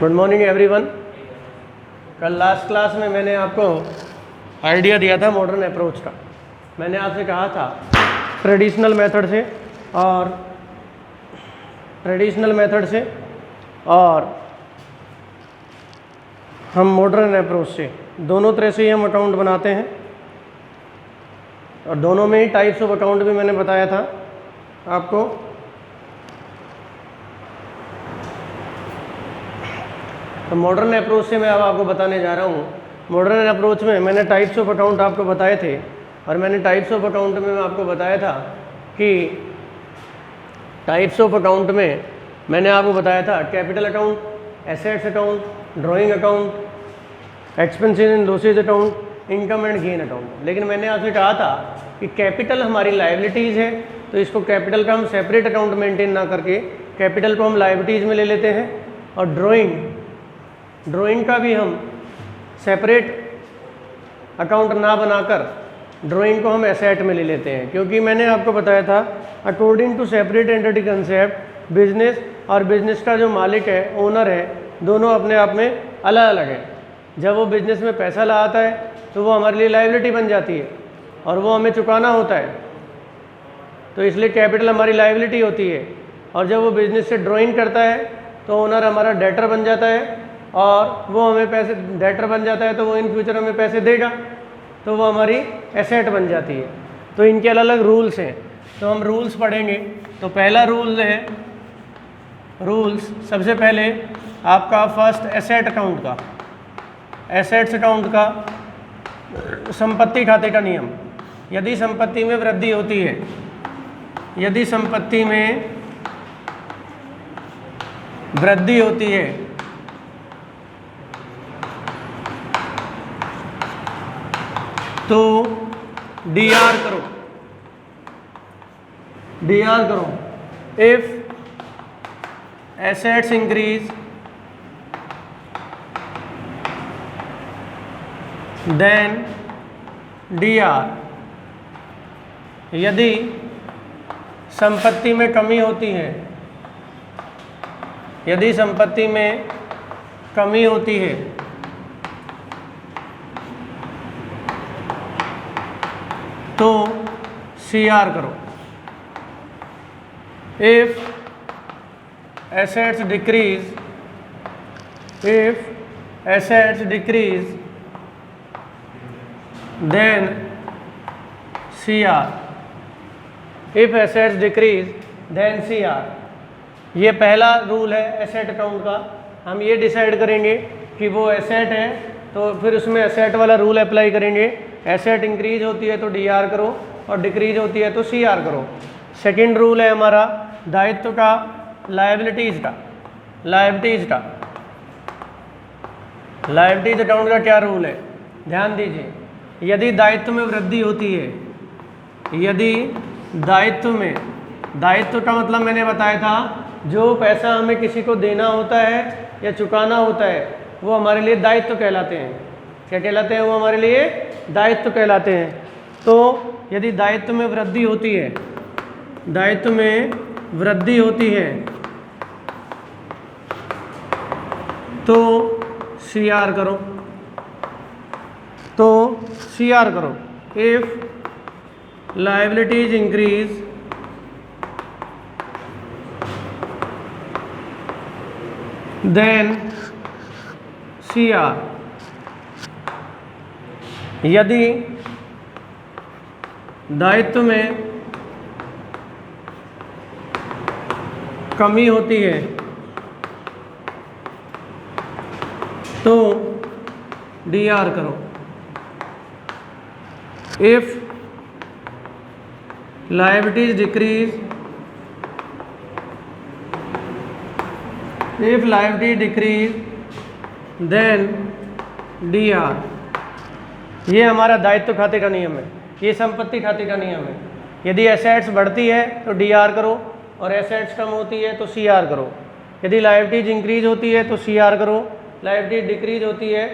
Good morning everyone. कल last class में मैंने आपको आइडिया दिया था मॉडर्न अप्रोच का। मैंने आपसे कहा था ट्रेडिशनल मेथड से और हम मॉडर्न अप्रोच से, दोनों तरह से ही हम अकाउंट बनाते हैं और दोनों में ही टाइप्स ऑफ अकाउंट भी मैंने बताया था आपको। तो मॉडर्न अप्रोच से मैं अब आपको बताने जा रहा हूँ। मॉडर्न अप्रोच में मैंने टाइप्स ऑफ अकाउंट आपको बताए थे और मैंने टाइप्स ऑफ अकाउंट में मैं आपको बताया था कि टाइप्स ऑफ अकाउंट में मैंने आपको बताया था capital account, assets account, drawing account, expenses and losses account, income and gain account. लेकिन मैंने आपसे कहा था कि कैपिटल हमारी लायबिलिटीज़ है, तो इसको कैपिटल का हम सेपरेट अकाउंट मेंटेन ना करके कैपिटल को हम लायबिलिटीज़ में ले लेते हैं और ड्राइंग का भी हम सेपरेट अकाउंट ना बनाकर ड्राइंग को हम एसेट में ले लेते हैं। क्योंकि मैंने आपको बताया था according to separate entity concept business और बिजनेस का जो मालिक है, ओनर है, दोनों अपने आप में अलग अलग है। जब वो बिजनेस में पैसा लाता है तो वो हमारे लिए लायबिलिटी बन जाती है और वो हमें चुकाना होता है, तो इसलिए कैपिटल हमारी लायबिलिटी होती है। और जब वो बिजनेस से ड्राइंग करता है तो ओनर हमारा डेटर बन जाता है और वो हमें पैसे, डेटर बन जाता है तो वो इन फ्यूचर हमें पैसे देगा, तो वो हमारी एसेट बन जाती है। तो इनके अलग अलग रूल्स हैं, तो हम रूल्स पढ़ेंगे। तो पहला रूल है, रूल्स सबसे पहले आपका फर्स्ट एसेट अकाउंट का, एसेट्स अकाउंट का संपत्ति खाते का नियम। यदि संपत्ति में वृद्धि होती है, यदि संपत्ति में वृद्धि होती है तो डीआर करो, डीआर करो। If assets increase then DR. यदि संपत्ति में कमी होती है, यदि संपत्ति में कमी होती है तो सीआर करो। If assets decrease, if assets decrease then CR, if assets decrease then CR. ये पहला रूल है एसेट अकाउंट का। हम ये डिसाइड करेंगे कि वो एसेट है तो फिर उसमें एसेट वाला रूल अप्लाई करेंगे। एसेट इंक्रीज होती है तो डीआर करो और डिक्रीज होती है तो सीआर करो। सेकंड रूल है हमारा दायित्व का, लायबिलिटीज़ का, लायबिलिटीज़ का, लायबिलिटीज अकाउंट का क्या रूल है, ध्यान दीजिए। यदि दायित्व में वृद्धि होती है, यदि दायित्व में, दायित्व का मतलब मैंने बताया था जो पैसा हमें किसी को देना होता है या चुकाना होता है वो हमारे लिए दायित्व कहलाते हैं। क्या कहलाते हैं? वो हमारे लिए दायित्व कहलाते हैं। तो यदि दायित्व में वृद्धि होती है, दायित्व में वृद्धि होती है तो सीआर करो, तो सीआर करो। If liabilities increase then CR. यदि दायित्व में कमी होती है तो डीआर करो। If liabilities decrease, if liability decrease then DR. ये हमारा दायित्व खाते का नियम है, ये संपत्ति खाते का नियम है। यदि एसेट्स बढ़ती है तो डीआर करो और एसेट्स कम होती है तो सीआर करो। यदि लायबिलिटीज इंक्रीज होती है तो सीआर करो, लायबिलिटी डिक्रीज होती है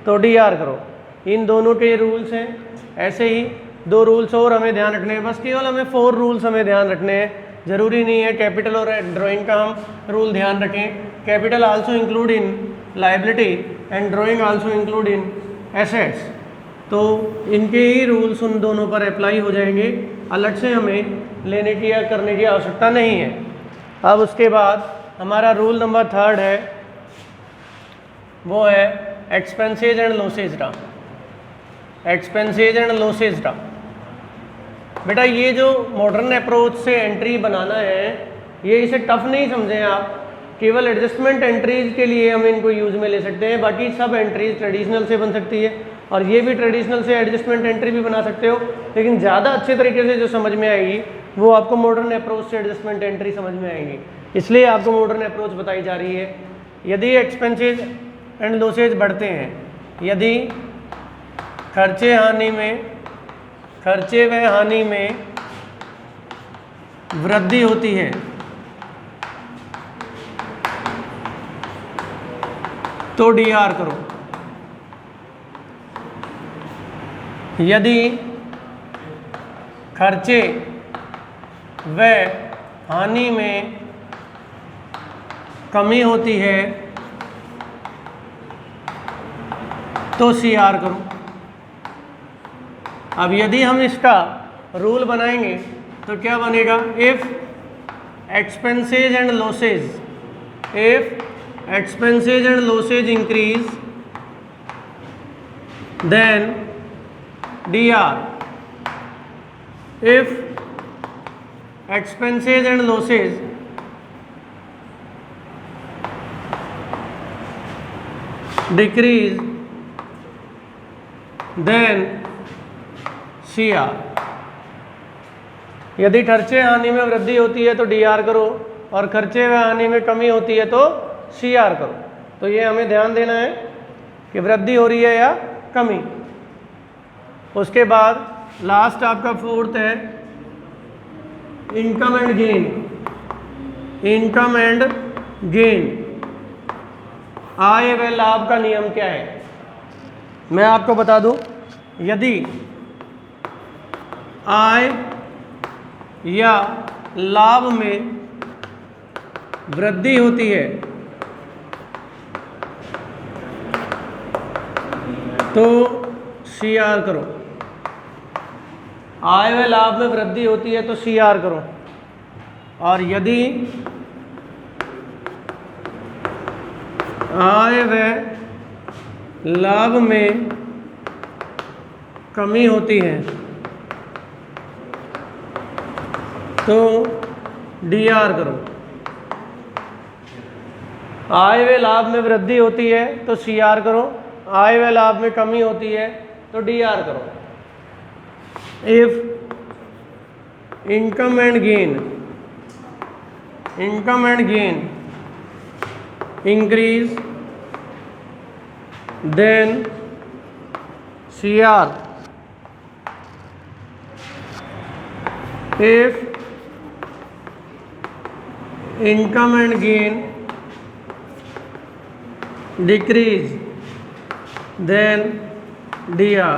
तो डीआर करो। इन दोनों के रूल्स हैं। ऐसे ही दो रूल्स और हमें ध्यान रखने हैं, बस केवल हमें 4 रूल्स हमें ध्यान रखने हैं। ज़रूरी नहीं है कैपिटल और ड्राइंग का हम रूल ध्यान रखें, capital also include in liability and drawing also include in assets. तो इनके ही रूल्स उन दोनों पर अप्लाई हो जाएंगे, अलग से हमें लेने की या करने की आवश्यकता नहीं है। अब उसके बाद हमारा रूल नंबर 3 है, वो है expenses and losses draw. Expenses and losses draw, बेटा ये जो मॉडर्न अप्रोच से एंट्री बनाना है, ये इसे टफ नहीं समझें आप, केवल एडजस्टमेंट एंट्रीज के लिए हम इनको यूज़ में ले सकते हैं, बाकी सब एंट्रीज ट्रेडिशनल से बन सकती है और ये भी ट्रेडिशनल से एडजस्टमेंट एंट्री भी बना सकते हो, लेकिन ज़्यादा अच्छे तरीके से जो समझ में आएगी वो आपको मॉडर्न अप्रोच से एडजस्टमेंट एंट्री समझ में आएंगी, इसलिए आपको मॉडर्न अप्रोच बताई जा रही है। यदि एक्सपेंसेज एंड लॉसेज बढ़ते हैं, यदि खर्चे व हानि में वृद्धि होती है तो डीआर करो। यदि खर्चे व हानि में कमी होती है तो सीआर करो। अब यदि हम इसका रूल बनाएंगे तो क्या बनेगा, if expenses and losses increase then DR. If expenses and losses decrease then CR. यदि खर्चे हानि में वृद्धि होती है तो डीआर करो और खर्चे व हानि में कमी होती है तो सीआर करो। तो ये हमें ध्यान देना है कि वृद्धि हो रही है या कमी। उसके बाद लास्ट आपका 4th है इनकम एंड गेन। आय व लाभ का नियम क्या है, मैं आपको बता दूं। यदि आय या लाभ में वृद्धि होती है तो सीआर करो। आय व लाभ में वृद्धि होती है तो सीआर करो, और यदि आय व लाभ में कमी होती है तो डीआर करो। आय व लाभ में वृद्धि होती है तो सीआर करो, आय व लाभ में कमी होती है तो डीआर करो। If income and gain increase then CR. If income and gain decrease then DR।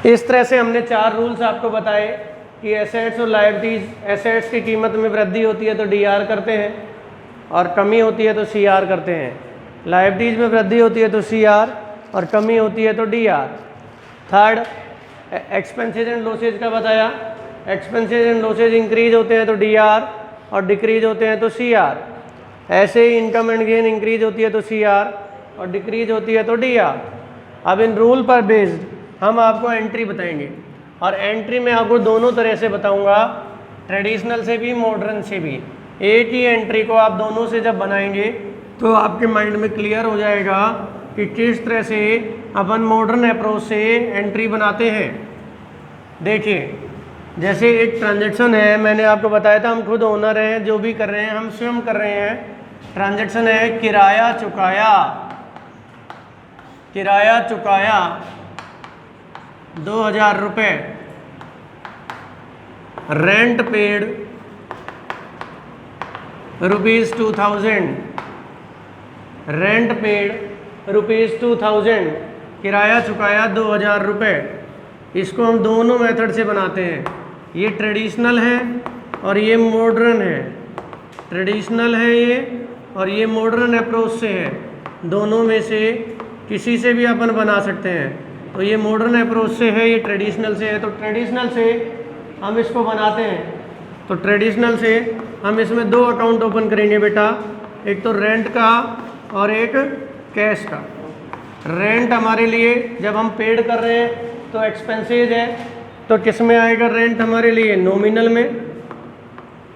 इस तरह से हमने 4 रूल्स आपको बताए कि एसेट्स और लायबिलिटीज, एसेट्स की कीमत में वृद्धि होती है तो डीआर करते हैं और कमी होती है तो सीआर करते हैं। लायबिलिटीज में वृद्धि होती है तो सीआर और कमी होती है तो D R. 3rd expenses and losses का बताया। एक्सपेंसेज एंड लॉसेज इंक्रीज होते हैं तो डीआर और डिक्रीज होते हैं तो सीआर। ऐसे ही इनकम एंड गेन इंक्रीज होती है तो सीआर और डिक्रीज होती है तो डीआर। अब इन रूल पर बेस्ड हम आपको एंट्री बताएंगे, और एंट्री में आपको दोनों तरह से बताऊंगा, ट्रेडिशनल से भी मॉडर्न से भी। एक ही एंट्री को आप दोनों से जब बनाएंगे तो आपके माइंड में क्लियर हो जाएगा कि किस तरह से अपन मॉडर्न अप्रोच से एंट्री बनाते हैं। देखिए, जैसे एक ट्रांजैक्शन है, मैंने आपको बताया था हम खुद ओनर हैं, जो भी कर रहे हैं हम स्वयं कर रहे हैं। ट्रांजैक्शन है किराया चुकाया 2000 रुपये, रेंट पेड ₹2000, रेंट पेड ₹2000, किराया चुकाया 2000 रुपये। इसको हम दोनों मेथड से बनाते हैं, ये ट्रेडिशनल है और ये मॉडर्न है। ट्रेडिशनल है ये और ये मॉडर्न अप्रोच से है, दोनों में से किसी से भी अपन बना सकते हैं। तो ये मॉडर्न अप्रोच से है, ये ट्रेडिशनल से है। तो ट्रेडिशनल से हम इसको बनाते हैं, तो ट्रेडिशनल से हम इसमें 2 अकाउंट ओपन करेंगे बेटा, एक तो रेंट का और एक कैश का। रेंट हमारे लिए जब हम पेड कर रहे हैं तो एक्सपेंसेज है, तो किस में आएगा रेंट हमारे लिए, नॉमिनल में।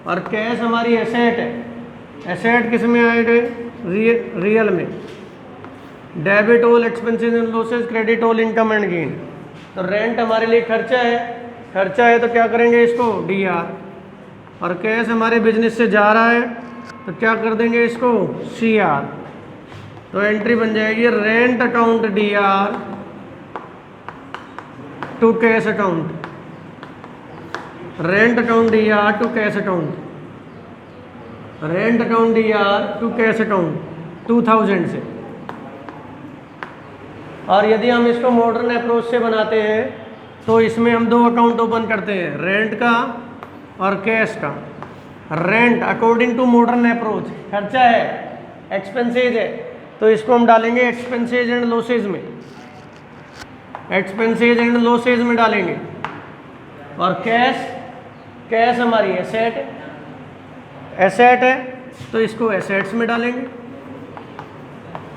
और कैश हमारी एसेट है, एसेट किस में आएगा, रियल में। Debit all expenses and losses, credit all income and gain. तो रेंट हमारे लिए खर्चा है, खर्चा है तो क्या करेंगे इसको DR। और कैश हमारे बिजनेस से जा रहा है तो क्या कर देंगे इसको CR। तो एंट्री बन जाएगी rent account DR to cash account, rent account DR to cash account, rent account DR to cash account 2000 से। और यदि हम इसको मॉडर्न अप्रोच से बनाते हैं तो इसमें हम 2 अकाउंट ओपन करते हैं, रेंट का और कैश का। Rent according to modern approach खर्चा है, एक्सपेंसेज है, तो इसको हम डालेंगे एक्सपेंसेज एंड लॉसेज में, एक्सपेंसेज एंड लॉसेज में डालेंगे। और कैश, कैश हमारी एसेट है, एसेट है तो इसको एसेट्स में डालेंगे।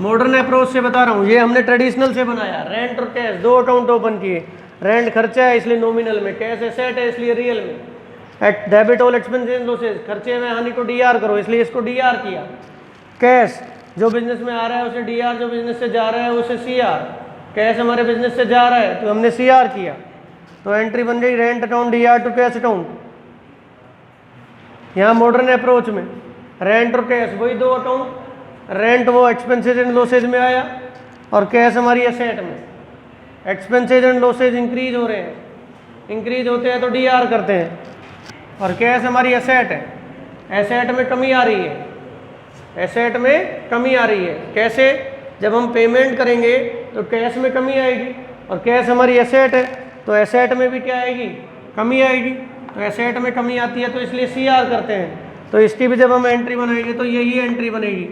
मॉडर्न अप्रोच से बता रहा हूँ, ये हमने ट्रेडिशनल से बनाया। रेंट और कैश 2 अकाउंट ओपन किए, रेंट खर्चा है इसलिए नॉमिनल में, कैश एसेट है इसलिए रियल में। डेबिट ऑल एक्सपेंसेस लॉसेज, खर्चे में हानि को DR करो इसलिए इसको DR किया। कैश जो बिजनेस में आ रहा है उसे DR, जो बिजनेस से जा रहा है उसे CR। कैश हमारे बिजनेस से जा रहा है तो हमने CR किया। तो एंट्री बन गई rent account DR to cash account. यहाँ मॉडर्न अप्रोच में रेंट और कैश वही 2 अकाउंट, रेंट वो एक्सपेंसेज एंड लॉसेज में आया और कैश हमारी एसेट में। एक्सपेंसेज एंड लॉसेज इंक्रीज हो रहे हैं, इंक्रीज होते हैं तो DR करते हैं। और कैश हमारी एसेट है, एसेट में कमी आ रही है, एसेट में कमी आ रही है। कैसे, जब हम पेमेंट करेंगे तो कैश में कमी आएगी, और कैश हमारी एसेट है तो एसेट में भी क्या आएगी, कमी आएगी। तो एसेट में कमी आती है तो इसलिए CR करते हैं। तो इसकी भी जब हम एंट्री बनाएंगे तो यही एंट्री बनेगी,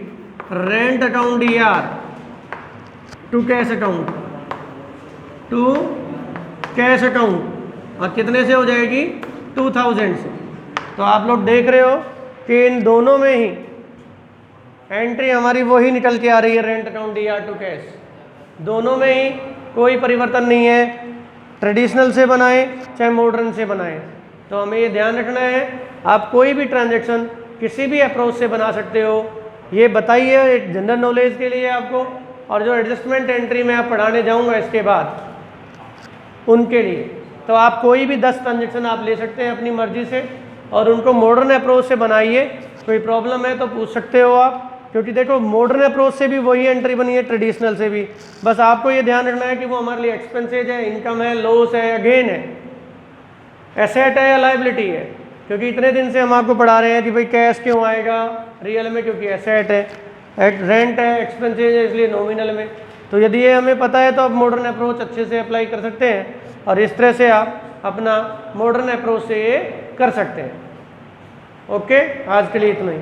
rent account DR to cash account, to cash account. और कितने से हो जाएगी, 2000 से। तो आप लोग देख रहे हो कि इन दोनों में ही एंट्री हमारी वही निकल के आ रही है, rent account DR to cash. दोनों में ही कोई परिवर्तन नहीं है, ट्रेडिशनल से बनाएं चाहे मॉडर्न से बनाएं। तो हमें ये ध्यान रखना है, आप कोई भी ट्रांजैक्शन किसी भी अप्रोच से बना सकते हो। ये बताइए एक जनरल नॉलेज के लिए आपको, और जो एडजस्टमेंट एंट्री में आप पढ़ाने जाऊंगा इसके बाद उनके लिए। तो आप कोई भी 10 ट्रांजैक्शन आप ले सकते हैं अपनी मर्जी से, और उनको मॉडर्न अप्रोच से बनाइए। कोई प्रॉब्लम है तो पूछ सकते हो आप, क्योंकि देखो मॉडर्न अप्रोच से भी वही एंट्री बनी है, ट्रेडिशनल से भी। बस आपको ये ध्यान रखना है कि वो हमारे लिए एक्सपेंसेज है, इनकम है, लॉस है या गेन है, एसेट है या लाइबिलिटी है। क्योंकि इतने दिन से हम आपको पढ़ा रहे हैं कि भाई कैश क्यों आएगा रियल में, क्योंकि एसेट है, रेंट है, एक्सपेंसेज है इसलिए नॉमिनल में। तो यदि ये हमें पता है तो आप मॉडर्न अप्रोच अच्छे से अप्लाई कर सकते हैं, और इस तरह से आप अपना मॉडर्न अप्रोच से ये कर सकते हैं। ओके, आज के लिए इतना ही।